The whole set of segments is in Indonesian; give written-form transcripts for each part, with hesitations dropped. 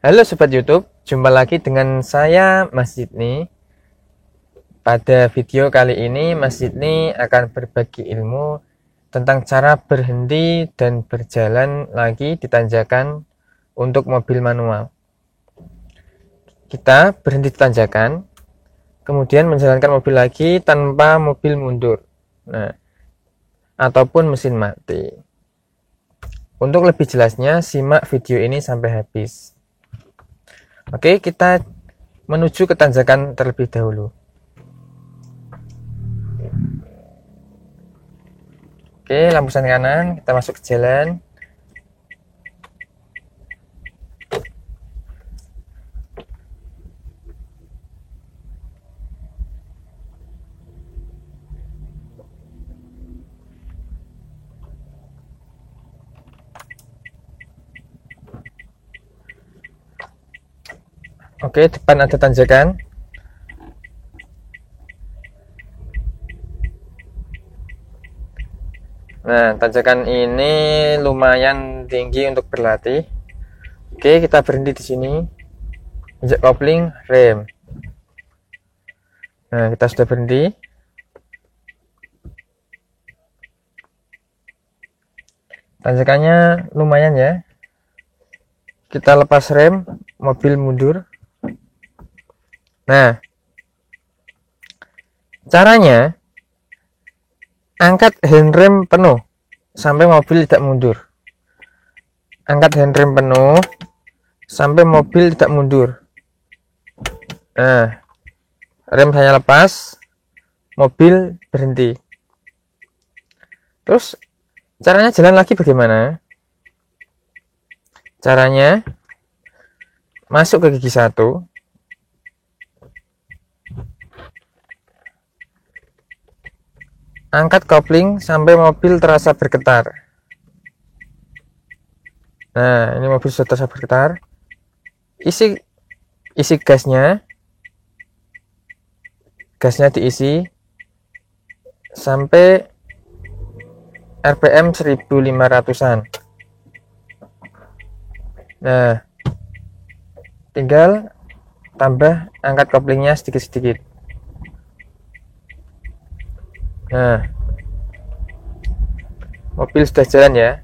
Halo Sobat YouTube, jumpa lagi dengan saya Mas Sidney. Pada video kali ini Mas Sidney akan berbagi ilmu tentang cara berhenti dan berjalan lagi di tanjakan untuk mobil manual. Kita berhenti di tanjakan, kemudian menjalankan mobil lagi tanpa mobil mundur, ataupun mesin mati. Untuk lebih jelasnya, simak video ini sampai habis. Oke, kita menuju ke tanjakan terlebih dahulu. Oke, lampu sen kanan, kita masuk ke jalan. Oke, depan ada tanjakan. Nah, tanjakan ini lumayan tinggi untuk berlatih. Oke, kita berhenti di sini. Injak kopling, rem. Nah, kita sudah berhenti. Tanjakannya lumayan ya. Kita lepas rem, mobil mundur. Nah, caranya angkat handrem penuh sampai mobil tidak mundur. Angkat handrem penuh sampai mobil tidak mundur. Nah, rem saya lepas, mobil berhenti. Terus caranya jalan lagi bagaimana? Caranya masuk ke gigi 1. Angkat kopling sampai mobil terasa bergetar. Nah, ini mobil sudah terasa bergetar. Isi gasnya. Gasnya diisi sampai RPM 1500-an. Nah, tinggal tambah angkat koplingnya sedikit-sedikit. Nah, mobil sudah jalan ya.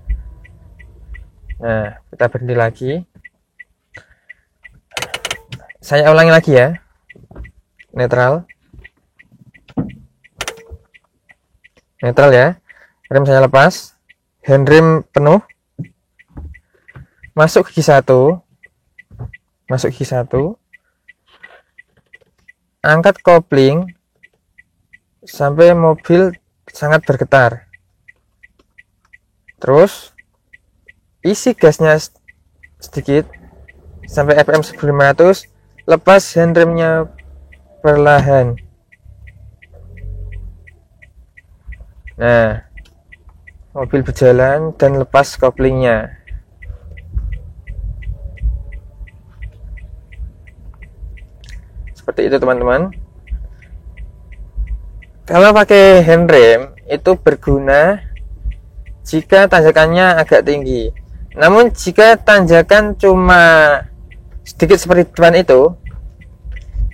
Nah, kita berhenti lagi. Saya ulangi lagi ya. Netral ya. Rem saya lepas, handrem penuh. Masuk gigi 1. Angkat kopling sampai mobil sangat bergetar. Terus isi gasnya sedikit sampai RPM 1500, lepas handremnya perlahan. Nah, mobil berjalan dan lepas koplingnya. Seperti itu teman-teman. Kalau pakai handrem itu berguna jika tanjakannya agak tinggi. Namun jika tanjakan cuma sedikit seperti depan itu,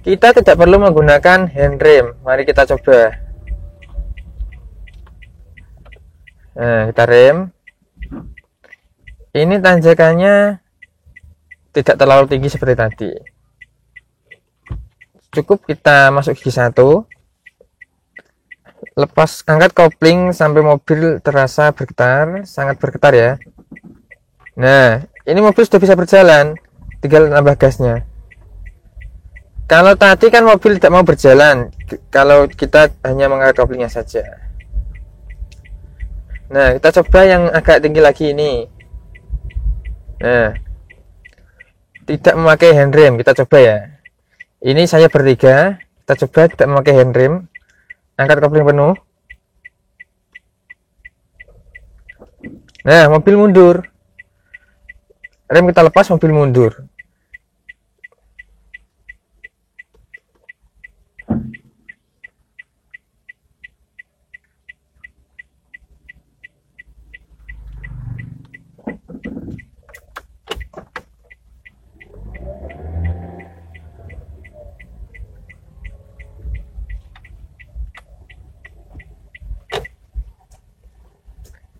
kita tidak perlu menggunakan handrem. Mari kita coba. Nah, kita rem. Ini tanjakannya tidak terlalu tinggi seperti tadi. Cukup kita masuk gigi 1. Lepas, angkat kopling sampai mobil terasa bergetar, sangat bergetar ya. Nah, ini mobil sudah bisa berjalan, tinggal tambah gasnya. Kalau tadi kan mobil tidak mau berjalan, kalau kita hanya mengangkat koplingnya saja. Nah, kita coba yang agak tinggi lagi ini. Nah, tidak memakai handrem, kita coba ya. Ini saya bertiga, kita coba tidak memakai handrem. Angkat kopling penuh. Nah, mobil mundur. Rem kita lepas, mobil mundur.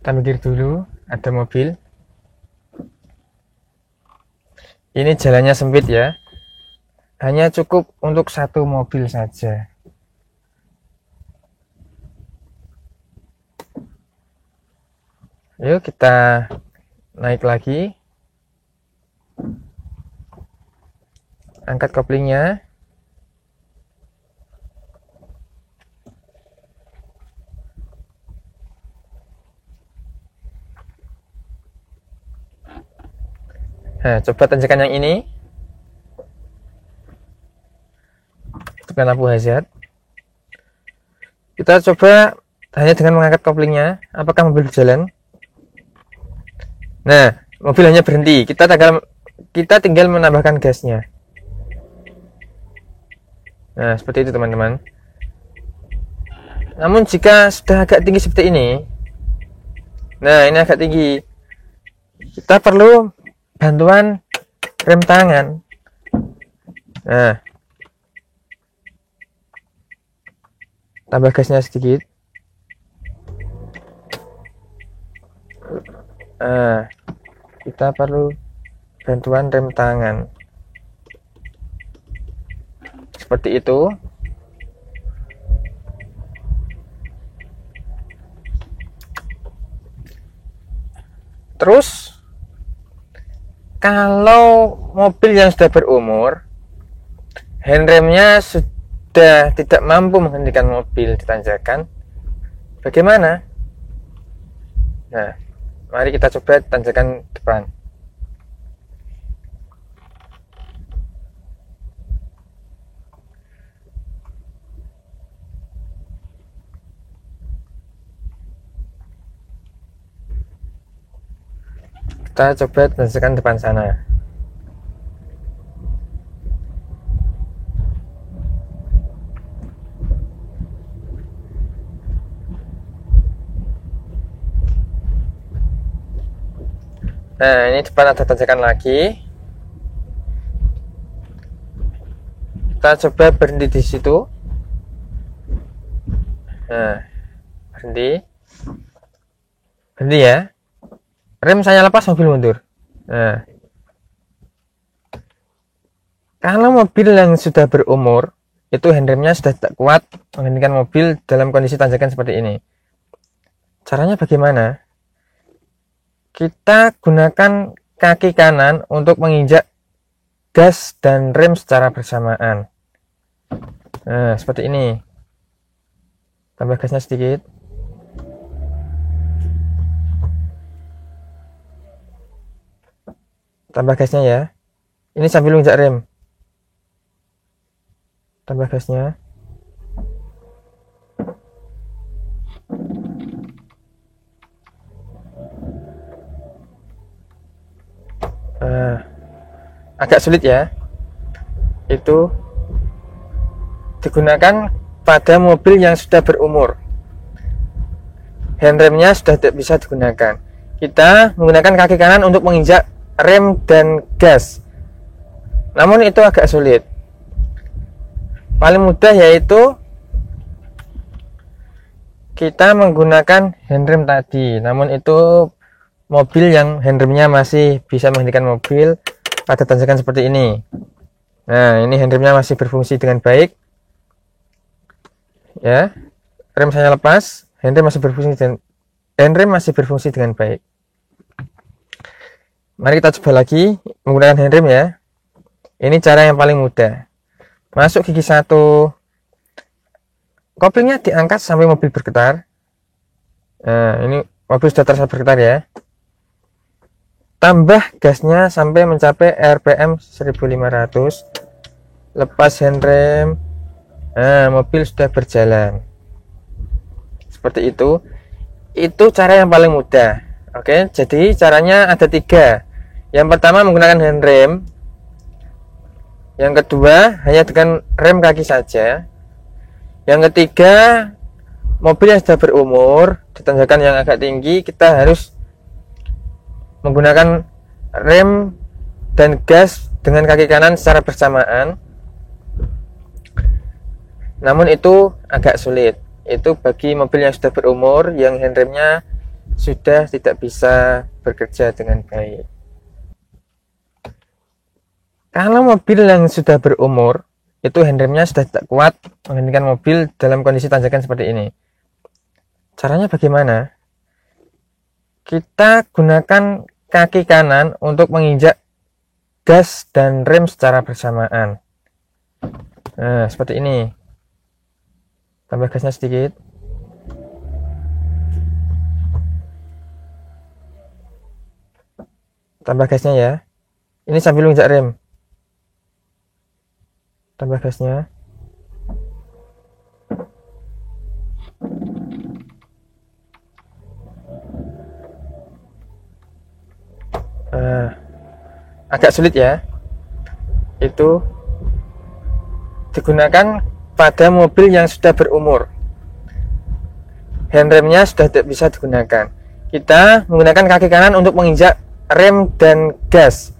Kita mikir dulu, ada mobil. Ini jalannya sempit ya. Hanya cukup untuk satu mobil saja. Yuk kita naik lagi. Angkat koplingnya. Nah, coba tanjakan yang ini. Tekan lampu hazard. Kita coba hanya dengan mengangkat koplingnya. Apakah mobil berjalan? Nah, mobil hanya berhenti. Kita tinggal menambahkan gasnya. Nah, seperti itu teman-teman. Namun jika sudah agak tinggi seperti ini, nah ini agak tinggi, kita perlu bantuan rem tangan. Nah, tambah gasnya sedikit. Nah, kita perlu bantuan rem tangan. Seperti itu. Terus kalau mobil yang sudah berumur, handremnya sudah tidak mampu menghentikan mobil di tanjakan, bagaimana? Nah, mari kita coba tanjakan depan. Kita coba tanjakan depan sana. Nah, ini depan ada tanjakan lagi. Kita coba berhenti di situ. Nah, berhenti ya. Rem saya lepas, mobil mundur. Nah, kalau mobil yang sudah berumur, itu handremnya sudah tidak kuat menghentikan mobil dalam kondisi tanjakan seperti ini. Caranya bagaimana? Kita gunakan kaki kanan untuk menginjak gas dan rem secara bersamaan. Nah, seperti ini. Tambah gasnya sedikit. Tambah gasnya ya. Ini sambil menginjak rem. Tambah gasnya. Agak sulit ya. Itu digunakan pada mobil yang sudah berumur. Handremnya sudah tidak bisa digunakan. Kita menggunakan kaki kanan untuk menginjak rem dan gas. Namun itu agak sulit. Paling mudah yaitu kita menggunakan handrem tadi. Namun itu mobil yang handremnya masih bisa menghentikan mobil pada tanjakan seperti ini. Nah, ini handremnya masih berfungsi dengan baik. Ya, rem saya lepas, handrem masih berfungsi dengan baik. Mari kita coba lagi menggunakan handrem ya. Ini cara yang paling mudah. Masuk gigi 1. Koplingnya diangkat sampai mobil bergetar. Nah, ini mobil sudah terasa bergetar ya. Tambah gasnya sampai mencapai RPM 1500. Lepas handrem. Nah, mobil sudah berjalan. Seperti itu. Itu cara yang paling mudah. Oke, jadi caranya ada 3. Yang pertama menggunakan handrem. Yang kedua hanya dengan rem kaki saja. Yang ketiga, mobil yang sudah berumur di tanjakan yang agak tinggi, kita harus menggunakan rem dan gas dengan kaki kanan secara bersamaan. Namun itu agak sulit. Itu bagi mobil yang sudah berumur, yang handremnya sudah tidak bisa bekerja dengan baik. Kalau mobil yang sudah berumur, itu handremnya sudah tidak kuat menghentikan mobil dalam kondisi tanjakan seperti ini. Caranya bagaimana? Kita gunakan kaki kanan untuk menginjak gas dan rem secara bersamaan. Nah, seperti ini. Tambah gasnya sedikit. Tambah gasnya ya. Ini sambil menginjak rem. Tambah gasnya. Agak sulit ya. Itu digunakan pada mobil yang sudah berumur. Handremnya sudah tidak bisa digunakan. Kita menggunakan kaki kanan untuk menginjak rem dan gas.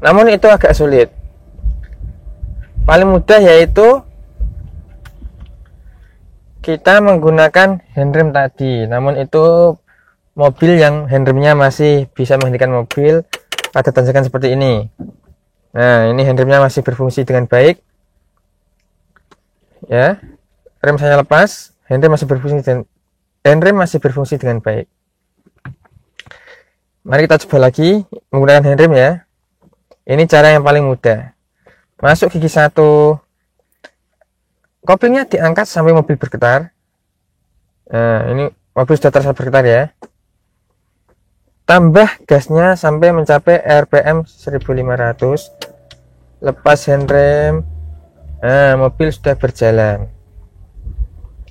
Namun itu agak sulit. Paling mudah yaitu kita menggunakan handrem tadi. Namun itu mobil yang handremnya masih bisa menghentikan mobil pada tanjakan seperti ini. Nah, ini handremnya masih berfungsi dengan baik. Ya, rem saya lepas, handrem masih berfungsi dengan baik. Mari kita coba lagi menggunakan handrem ya. Ini cara yang paling mudah. Masuk gigi 1, koplingnya diangkat sampai mobil bergetar. Nah, ini mobil sudah terasa bergetar ya. Tambah gasnya sampai mencapai RPM 1500. Lepas handrem. Nah, mobil sudah berjalan.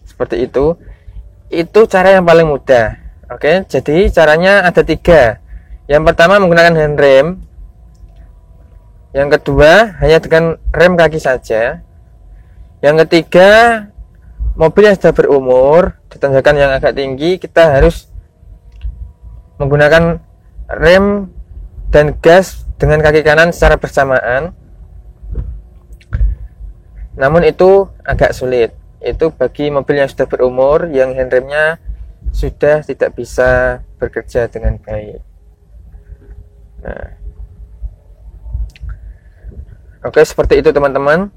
Seperti itu. Itu cara yang paling mudah. Oke, jadi caranya ada 3. Yang pertama menggunakan handrem. Yang kedua hanya dengan rem kaki saja. Yang ketiga, mobil yang sudah berumur di tanjakan yang agak tinggi, kita harus menggunakan rem dan gas dengan kaki kanan secara bersamaan. Namun itu agak sulit. Itu bagi mobil yang sudah berumur, yang handremnya sudah tidak bisa bekerja dengan baik. Nah, oke, seperti itu teman-teman.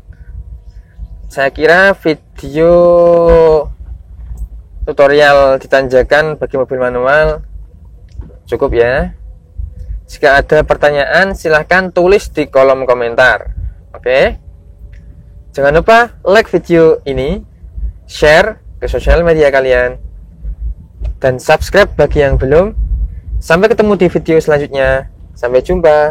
Saya kira video tutorial ditanjakan bagi mobil manual cukup ya. Jika ada pertanyaan silahkan tulis di kolom komentar. Oke. Jangan lupa like video ini, share ke sosial media kalian, dan subscribe bagi yang belum. Sampai ketemu di video selanjutnya. Sampai jumpa.